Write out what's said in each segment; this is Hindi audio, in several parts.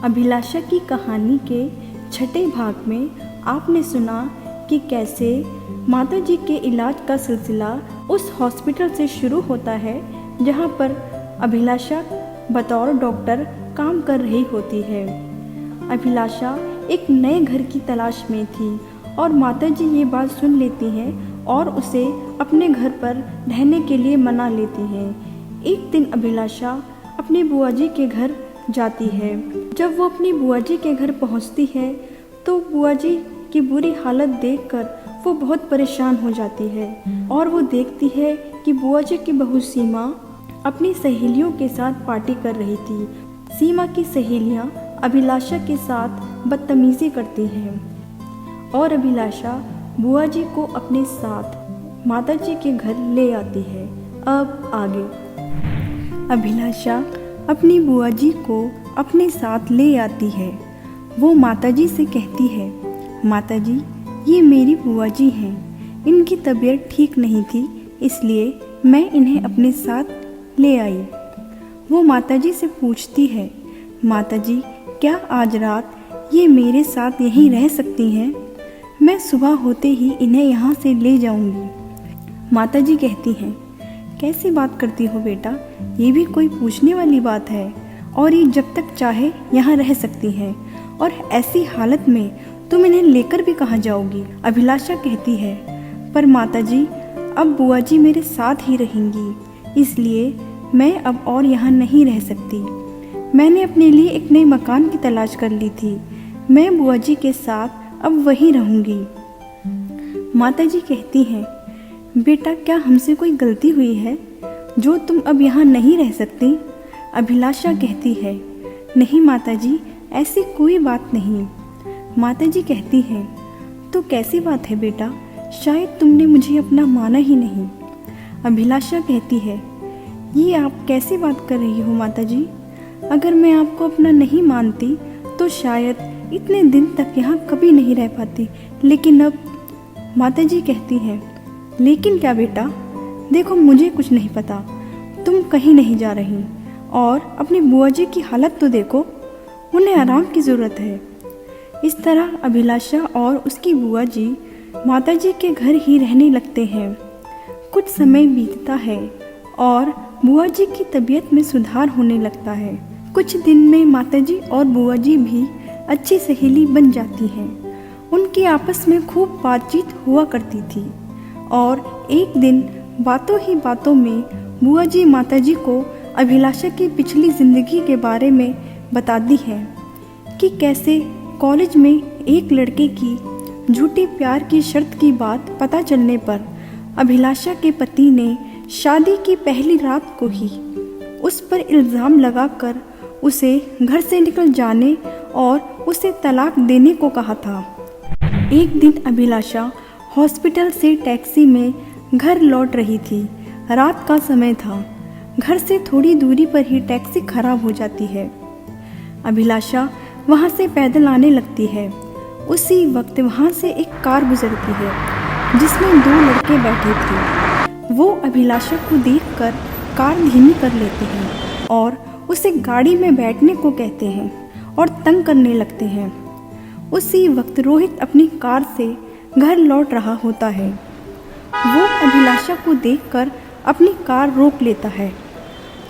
अभिलाषा की कहानी के छठे भाग में आपने सुना कि कैसे माताजी के इलाज का सिलसिला उस हॉस्पिटल से शुरू होता है जहां पर अभिलाषा बतौर डॉक्टर काम कर रही होती है। अभिलाषा एक नए घर की तलाश में थी और माताजी ये बात सुन लेती हैं और उसे अपने घर पर रहने के लिए मना लेती हैं। एक दिन अभिलाषा अपनी बुआ जी के घर जाती है। जब वो अपनी बुआ जी के घर पहुंचती है तो बुआ जी की बुरी हालत देखकर वो बहुत परेशान हो जाती है और वो देखती है कि बुआ जी की बहू सीमा अपनी सहेलियों के साथ पार्टी कर रही थी। सीमा की सहेलियां अभिलाषा के साथ बदतमीजी करती हैं और अभिलाषा बुआ जी को अपने साथ माताजी के घर ले आती है। अब आगे अभिलाषा अपनी बुआ जी को अपने साथ ले आती है। वो माताजी से कहती है, माताजी ये मेरी बुआ जी हैं, इनकी तबीयत ठीक नहीं थी इसलिए मैं इन्हें अपने साथ ले आई। वो माताजी से पूछती है, माताजी क्या आज रात ये मेरे साथ यहीं रह सकती हैं? मैं सुबह होते ही इन्हें यहाँ से ले जाऊँगी। माताजी कहती हैं, कैसी बात करती हो बेटा, ये भी कोई पूछने वाली बात है और ये जब तक चाहे यहाँ रह सकती हैं और ऐसी हालत में तुम इन्हें लेकर भी कहाँ जाओगी? अभिलाषा कहती है, पर माताजी अब बुआ जी मेरे साथ ही रहेंगी इसलिए मैं अब और यहाँ नहीं रह सकती। मैंने अपने लिए एक नए मकान की तलाश कर ली थी। मैं बुआ जी के साथ अब वहीं रहूँगी। माताजी कहती हैं, बेटा क्या हमसे कोई गलती हुई है जो तुम अब यहाँ नहीं रह सकती? अभिलाषा कहती है, नहीं माताजी ऐसी कोई बात नहीं। माताजी कहती हैं, तो कैसी बात है बेटा, शायद तुमने मुझे अपना माना ही नहीं। अभिलाषा कहती है, ये आप कैसी बात कर रही हो माताजी? अगर मैं आपको अपना नहीं मानती तो शायद इतने दिन तक यहाँ कभी नहीं रह पाती, लेकिन अब। माताजी कहती हैं, लेकिन क्या बेटा, देखो मुझे कुछ नहीं पता, तुम कहीं नहीं जा रही और अपनी बुआ जी की हालत तो देखो, उन्हें आराम की ज़रूरत है। इस तरह अभिलाषा और उसकी बुआ जी माताजी के घर ही रहने लगते हैं। कुछ समय बीतता है और बुआ जी की तबीयत में सुधार होने लगता है। कुछ दिन में माताजी और बुआ जी भी अच्छी सहेली बन जाती हैं। उनकी आपस में खूब बातचीत हुआ करती थी और एक दिन बातों ही बातों में बुआ जी माताजी को अभिलाषा की पिछली ज़िंदगी के बारे में बताती है कि कैसे कॉलेज में एक लड़के की झूठी प्यार की शर्त की बात पता चलने पर अभिलाषा के पति ने शादी की पहली रात को ही उस पर इल्ज़ाम लगाकर उसे घर से निकल जाने और उसे तलाक देने को कहा था। एक दिन अभिलाषा हॉस्पिटल से टैक्सी में घर लौट रही थी। रात का समय था। घर से थोड़ी दूरी पर ही टैक्सी खराब हो जाती है। अभिलाषा वहां से पैदल आने लगती है। उसी वक्त वहां से एक कार गुजरती है जिसमें दो लड़के बैठे थे। वो अभिलाषा को देखकर कार धीमी कर लेते हैं और उसे गाड़ी में बैठने को कहते हैं और तंग करने लगते हैं। उसी वक्त रोहित अपनी कार से घर लौट रहा होता है। वो अभिलाषा को देखकर अपनी कार रोक लेता है।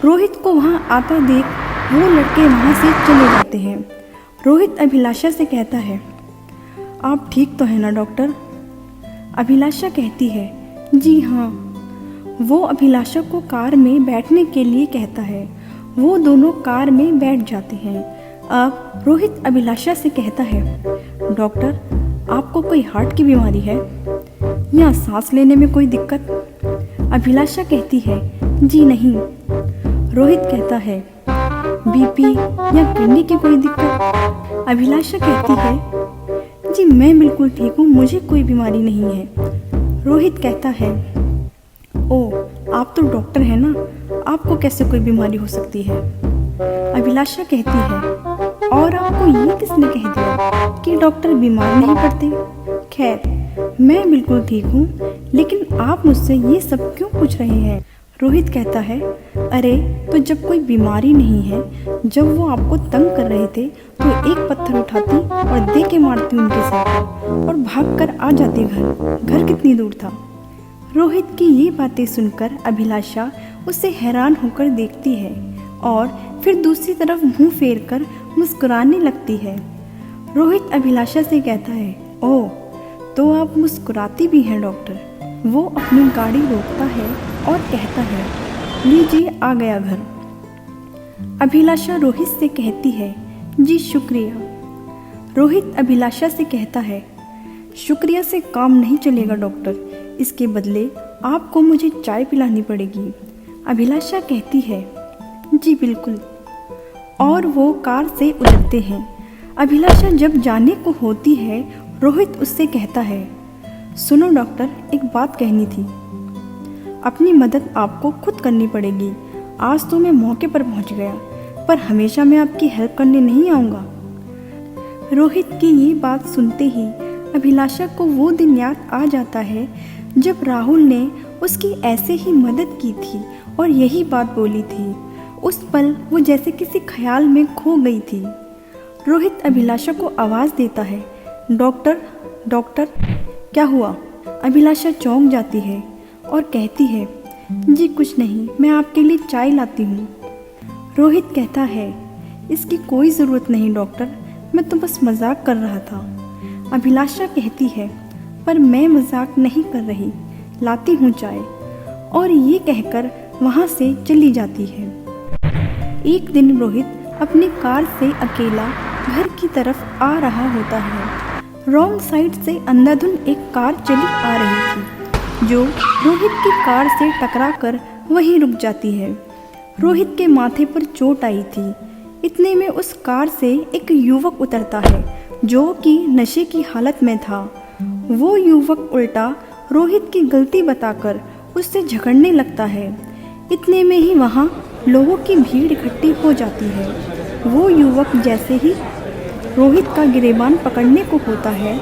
रोहित को वहां आता देख वो लड़के वहां से चले जाते हैं। रोहित अभिलाषा से कहता है, आप ठीक तो है ना डॉक्टर? अभिलाषा कहती है, जी हाँ। वो अभिलाषा को कार में बैठने के लिए कहता है। वो दोनों कार में बैठ जाते हैं। अब रोहित अभिलाषा से कहता है, डॉक्टर आपको कोई हार्ट की बीमारी है या सांस लेने में कोई दिक्कत? अभिलाषा कहती है, जी नहीं। रोहित कहता है, बीपी या किडनी की कोई दिक्कत? अभिलाषा कहती है, जी मैं बिल्कुल ठीक हूँ, मुझे कोई बीमारी नहीं है। रोहित कहता है, ओह आप तो डॉक्टर हैं ना, आपको कैसे कोई बीमारी हो सकती है? अभिलाषा कहती है, और आपको ये किसने कह दिया कि डॉक्टर बीमार नहीं पड़ते? खैर मैं बिल्कुल ठीक हूँ, लेकिन आप मुझसे ये सब क्यों पूछ रहे हैं? रोहित कहता है, अरे तो जब कोई बीमारी नहीं है, जब वो आपको तंग कर रहे थे तो वो एक पत्थर उठाती और दे के मारती उनके सर और भागकर आ जाती घर। घर कितनी दूर था। रोहित की ये बातें सुनकर अभिलाषा उसे हैरान होकर देखती है और फिर दूसरी तरफ मुंह फेरकर मुस्कुराने लगती है। रोहित अभिलाषा से कहता है, ओह, तो आप मुस्कुराती भी हैं डॉक्टर। वो अपनी गाड़ी रोकता है और कहता है, लीजिए आ गया घर। अभिलाषा रोहित से कहती है, जी शुक्रिया। रोहित अभिलाषा से कहता है, शुक्रिया से काम नहीं चलेगा डॉक्टर, इसके बदले आपको मुझे चाय पिलानी पड़ेगी। अभिलाषा कहती है, जी बिल्कुल। और वो कार से उतरते हैं। अभिलाषा जब जाने को होती है, रोहित उससे कहता है, सुनो डॉक्टर, एक बात कहनी थी। अपनी मदद आपको खुद करनी पड़ेगी। आज तो मैं मौके पर पहुंच गया, पर हमेशा मैं आपकी हेल्प करने नहीं आऊँगा। रोहित की ये बात सुनते ही अभिलाषा को वो दिन याद आ जाता है जब राहुल ने उसकी ऐसे ही मदद की थी और यही बात बोली थी। उस पल वो जैसे किसी ख्याल में खो गई थी। रोहित अभिलाषा को आवाज़ देता है, डॉक्टर, डॉक्टर। क्या हुआ? अभिलाषा चौंक जाती है और कहती है, जी कुछ नहीं, मैं आपके लिए चाय लाती हूँ। रोहित कहता है, इसकी कोई ज़रूरत नहीं डॉक्टर, मैं तो बस मजाक कर रहा था। अभिलाषा कहती है, पर मैं मजाक नहीं कर रही, लाती हूँ चाय। और ये कहकर वहाँ से चली जाती है। एक दिन रोहित अपनी कार से अकेला घर की तरफ आ रहा होता है। रॉन्ग साइड से अंधाधुंध एक कार चली आ रही थी जो रोहित की कार से टकराकर वहीं रुक जाती है। रोहित के माथे पर चोट आई थी। इतने में उस कार से एक युवक उतरता है जो कि नशे की हालत में था। वो युवक उल्टा रोहित की गलती बताकर उससे झगड़ने लगता है। इतने में ही वहाँ लोगों की भीड़ इकट्ठी हो जाती है। वो युवक जैसे ही रोहित का गिरेबान पकड़ने को होता है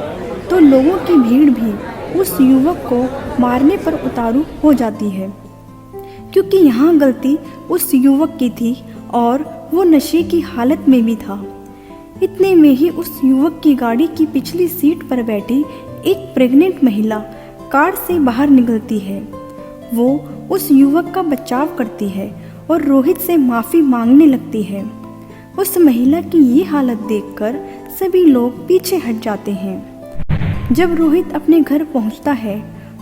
तो लोगों की भीड़ भी उस युवक को मारने पर उतारू हो जाती है, क्योंकि यहाँ गलती उस युवक की थी और वो नशे की हालत में भी था। इतने में ही उस युवक की गाड़ी की पिछली सीट पर बैठी एक प्रेग्नेंट महिला कार से बाहर निकलती है। वो उस युवक का बचाव करती है और रोहित से माफ़ी मांगने लगती है। उस महिला की ये हालत देखकर सभी लोग पीछे हट जाते हैं। जब रोहित अपने घर पहुंचता है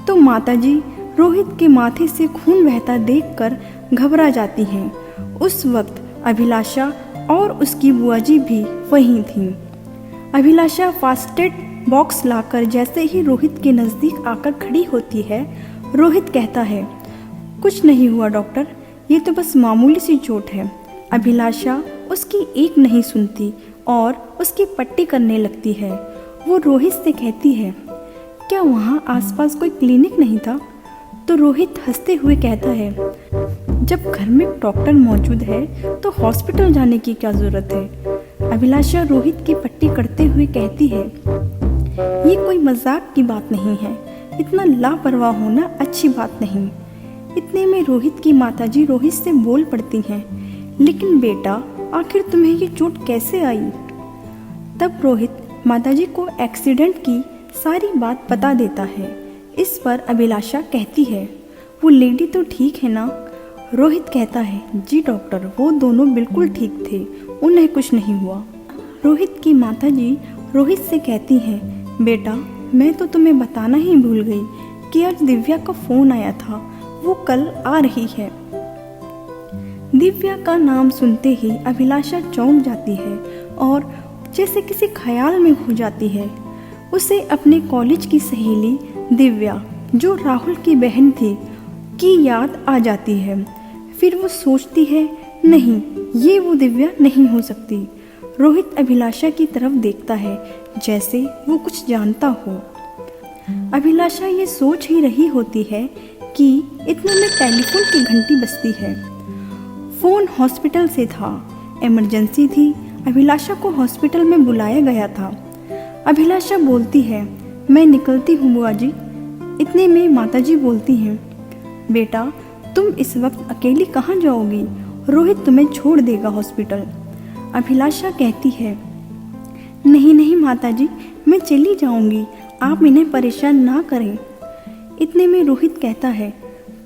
तो माताजी रोहित के माथे से खून बहता देखकर घबरा जाती हैं। उस वक्त अभिलाषा और उसकी बुआ जी भी वहीं थीं। अभिलाषा फास्ट एड बॉक्स लाकर जैसे ही रोहित के नज़दीक आकर खड़ी होती है, रोहित कहता है, कुछ नहीं हुआ डॉक्टर, ये तो बस मामूली सी चोट है। अभिलाषा उसकी एक नहीं सुनती और उसकी पट्टी करने लगती है। वो रोहित से कहती है, क्या वहाँ आसपास कोई क्लिनिक नहीं था? तो रोहित हंसते हुए कहता है, जब घर में डॉक्टर मौजूद है तो हॉस्पिटल जाने की क्या ज़रूरत है। अभिलाषा रोहित की पट्टी करते हुए कहती है, ये कोई मजाक की बात नहीं है, इतना लापरवाह होना अच्छी बात नहीं। इतने में रोहित की माताजी रोहित से बोल पड़ती हैं, लेकिन बेटा, आखिर तुम्हें ये चोट कैसे आई? तब रोहित माताजी को एक्सीडेंट की सारी बात बता देता है। इस पर अभिलाषा कहती है, वो लेडी तो ठीक है ना? रोहित कहता है, जी डॉक्टर, वो दोनों बिल्कुल ठीक थे, उन्हें कुछ नहीं हुआ। रोहित की माताजी रोहित से कहती हैं, बेटा, मैं तो तुम्हें बताना ही भूल गई कि आज दिव्या का फ़ोन आया था, वो कल आ रही है। दिव्या का नाम सुनते ही अभिलाषा चौंक जाती है और जैसे किसी ख्याल में खो जाती है। उसे अपने कॉलेज की सहेली दिव्या, जो राहुल की बहन थी, की याद आ जाती है। फिर वो सोचती है, नहीं, ये वो दिव्या नहीं हो सकती। रोहित अभिलाषा की तरफ देखता है जैसे वो कुछ जानता हो। अभिलाषा ये सोच ही रही होती है कि इतने में टेलीफोन की घंटी बजती है। फ़ोन हॉस्पिटल से था, इमरजेंसी थी। अभिलाषा को हॉस्पिटल में बुलाया गया था। अभिलाषा बोलती है, मैं निकलती हूँ बुआ जी। इतने में माताजी बोलती हैं, बेटा, तुम इस वक्त अकेली कहाँ जाओगी? रोहित तुम्हें छोड़ देगा हॉस्पिटल। अभिलाषा कहती है, नहीं नहीं माताजी, मैं चली जाऊंगी, आप इन्हें परेशान ना करें। इतने में रोहित कहता है,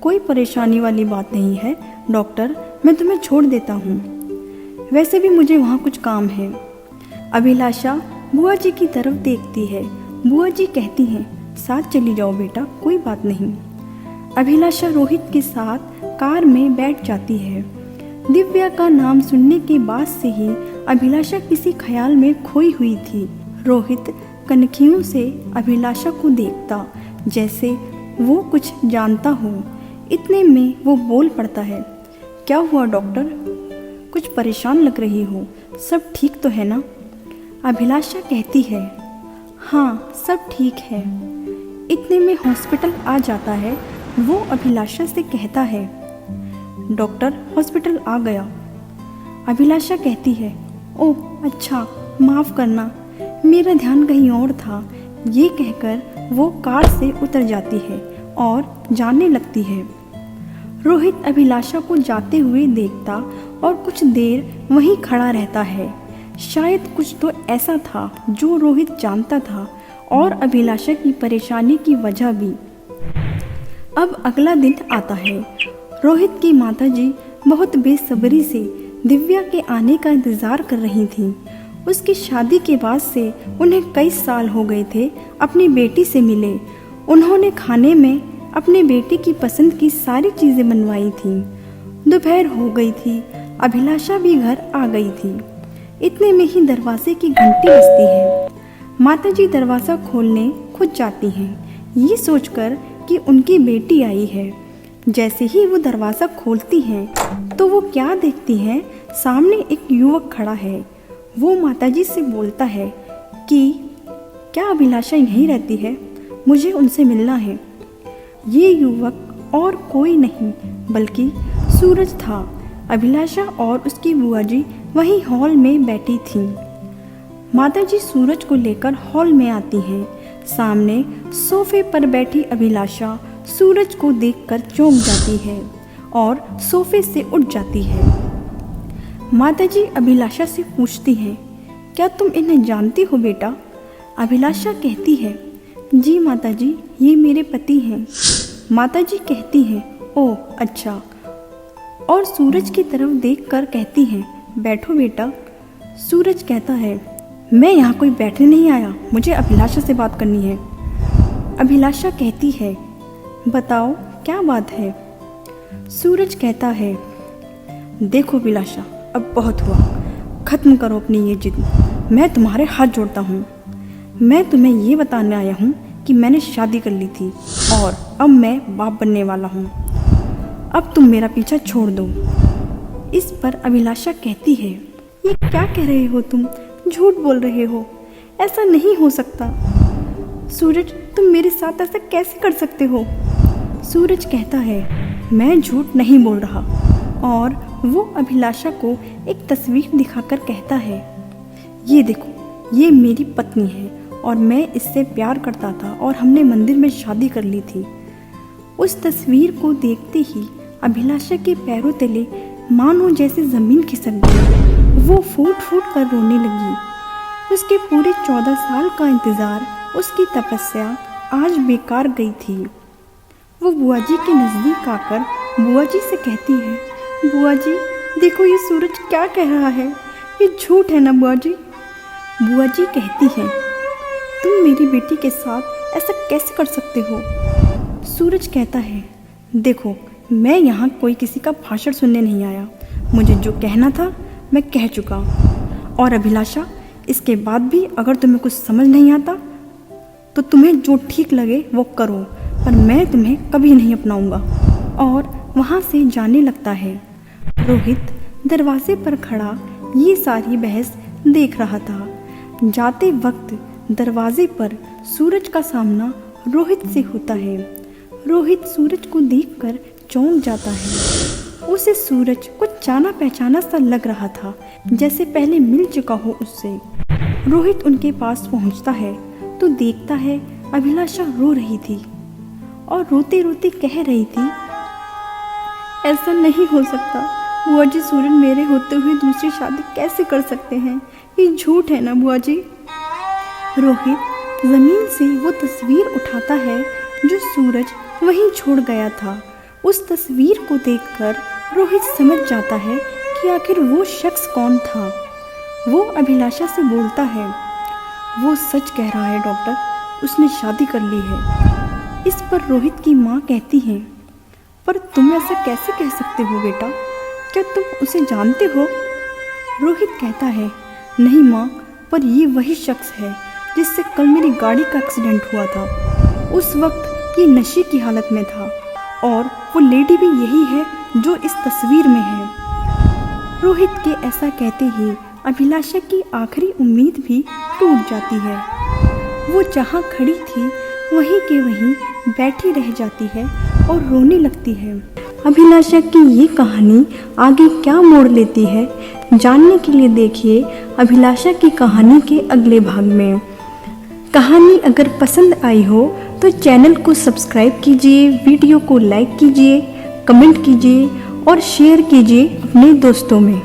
कोई परेशानी वाली बात नहीं है डॉक्टर, मैं तुम्हें छोड़ देता हूँ, वैसे भी मुझे वहाँ कुछ काम है। अभिलाषा बुआ जी की तरफ देखती है। बुआ जी कहती हैं, साथ चली जाओ बेटा, कोई बात नहीं। अभिलाषा रोहित के साथ कार में बैठ जाती है। दिव्या का नाम सुनने के बाद से ही अभिलाषा किसी ख्याल में खोई हुई थी। रोहित कनखियों से अभिलाषा को देखता जैसे वो कुछ जानता हो। इतने में वो बोल पड़ता है, क्या हुआ डॉक्टर, कुछ परेशान लग रही हो, सब ठीक तो है ना? अभिलाषा कहती है, हाँ सब ठीक है। इतने में हॉस्पिटल आ जाता है। वो अभिलाषा से कहता है, डॉक्टर हॉस्पिटल आ गया। अभिलाषा कहती है, ओह अच्छा, माफ़ करना, मेरा ध्यान कहीं और था। ये कहकर वो कार से उतर जाती है और जाने लगती है। रोहित अभिलाषा को जाते हुए देखता और कुछ देर वहीं खड़ा रहता है। शायद कुछ तो ऐसा था जो रोहित जानता था और अभिलाषा की परेशानी की वजह भी। अब अगला दिन आता है। रोहित की माताजी बहुत बेसब्री से दिव्या के आने का इंतज़ार कर रही थीं। उसकी शादी के बाद से उन्हें कई साल हो गए थे अपनी बेटी से मिले। उन्होंने खाने में अपने बेटे की पसंद की सारी चीज़ें बनवाई थीं। दोपहर हो गई थी, अभिलाषा भी घर आ गई थी। इतने में ही दरवाजे की घंटी बजती है। माताजी दरवाज़ा खोलने खुद जाती हैं, ये सोचकर कि उनकी बेटी आई है। जैसे ही वो दरवाज़ा खोलती हैं तो वो क्या देखती हैं, सामने एक युवक खड़ा है। वो माताजी से बोलता है कि क्या अभिलाषा यहीं रहती है, मुझे उनसे मिलना है। ये युवक और कोई नहीं बल्कि सूरज था। अभिलाषा और उसकी बुआ जी वहीं हॉल में बैठी थीं। माताजी सूरज को लेकर हॉल में आती हैं। सामने सोफे पर बैठी अभिलाषा सूरज को देखकर चौंक जाती है और सोफे से उठ जाती है। माताजी अभिलाषा से पूछती हैं, क्या तुम इन्हें जानती हो बेटा? अभिलाषा कहती है, जी माताजी, ये मेरे पति हैं। माताजी कहती हैं, ओह अच्छा, और सूरज की तरफ देखकर कहती हैं, बैठो बेटा। सूरज कहता है, मैं यहाँ कोई बैठने नहीं आया, मुझे अभिलाषा से बात करनी है। अभिलाषा कहती है, बताओ क्या बात है? सूरज कहता है, देखो अभिलाषा, अब बहुत हुआ, खत्म करो अपनी ये जिद, मैं तुम्हारे हाथ जोड़ता हूँ। मैं तुम्हें ये बताने आया हूँ कि मैंने शादी कर ली थी और अब मैं बाप बनने वाला हूँ। अब तुम मेरा पीछा छोड़ दो। इस पर अभिलाषा कहती है, ये क्या कह रहे हो तुम, झूठ बोल रहे हो, ऐसा नहीं हो सकता। सूरज, तुम मेरे साथ ऐसा कैसे कर सकते हो? सूरज कहता है, मैं झूठ नहीं बोल रहा। और वो अभिलाषा को एक तस्वीर दिखाकर कहता है, ये देखो, ये मेरी पत्नी है और मैं इससे प्यार करता था और हमने मंदिर में शादी कर ली थी। उस तस्वीर को देखते ही अभिलाषा के पैरों तले मानो जैसे ज़मीन खिसक गई। वो फूट फूट कर रोने लगी। उसके पूरे 14 साल का इंतज़ार, उसकी तपस्या आज बेकार गई थी। वो बुआ जी के नज़दीक आकर बुआ जी से कहती है, बुआ जी देखो, ये सूरज क्या कह रहा है, ये झूठ है ना बुआ जी? बुआ जी कहती हैं, तुम मेरी बेटी के साथ ऐसा कैसे कर सकते हो? सूरज कहता है, देखो, मैं यहाँ कोई किसी का भाषण सुनने नहीं आया, मुझे जो कहना था मैं कह चुका। और अभिलाषा, इसके बाद भी अगर तुम्हें कुछ समझ नहीं आता तो तुम्हें जो ठीक लगे वो करो, पर मैं तुम्हें कभी नहीं अपनाऊंगा। और वहाँ से जाने लगता है। रोहित दरवाजे पर खड़ा ये सारी बहस देख रहा था। जाते वक्त दरवाजे पर सूरज का सामना रोहित से होता है। रोहित सूरज को देखकर चौंक जाता है। उसे सूरज कुछ जाना पहचाना सा लग रहा था, जैसे पहले मिल चुका हो उससे। रोहित उनके पास पहुंचता है तो देखता है अभिलाषा रो रही थी और रोते रोते कह रही थी, ऐसा नहीं हो सकता बुआ जी, सूरज मेरे होते हुए दूसरी शादी कैसे कर सकते हैं? ये झूठ है ना बुआ जी? रोहित जमीन से वो तस्वीर उठाता है जो सूरज वहीं छोड़ गया था। उस तस्वीर को देखकर रोहित समझ जाता है कि आखिर वो शख्स कौन था। वो अभिलाषा से बोलता है, वो सच कह रहा है डॉक्टर, उसने शादी कर ली है। इस पर रोहित की माँ कहती है, पर तुम ऐसा कैसे कह सकते हो बेटा, क्या तुम उसे जानते हो? रोहित कहता है, नहीं माँ, पर ये वही शख्स है जिससे कल मेरी गाड़ी का एक्सीडेंट हुआ था। उस वक्त ये नशे की हालत में था और वो लेडी भी यही है जो इस तस्वीर में है। रोहित के ऐसा कहते ही अभिलाषा की आखिरी उम्मीद भी टूट जाती है। वो जहाँ खड़ी थी वहीं के वहीं बैठी रह जाती है और रोने लगती है। अभिलाषा की ये कहानी आगे क्या मोड़ लेती है, जानने के लिए देखिए अभिलाषा की कहानी के अगले भाग में। कहानी अगर पसंद आई हो तो चैनल को सब्सक्राइब कीजिए, वीडियो को लाइक कीजिए, कमेंट कीजिए और शेयर कीजिए अपने दोस्तों में।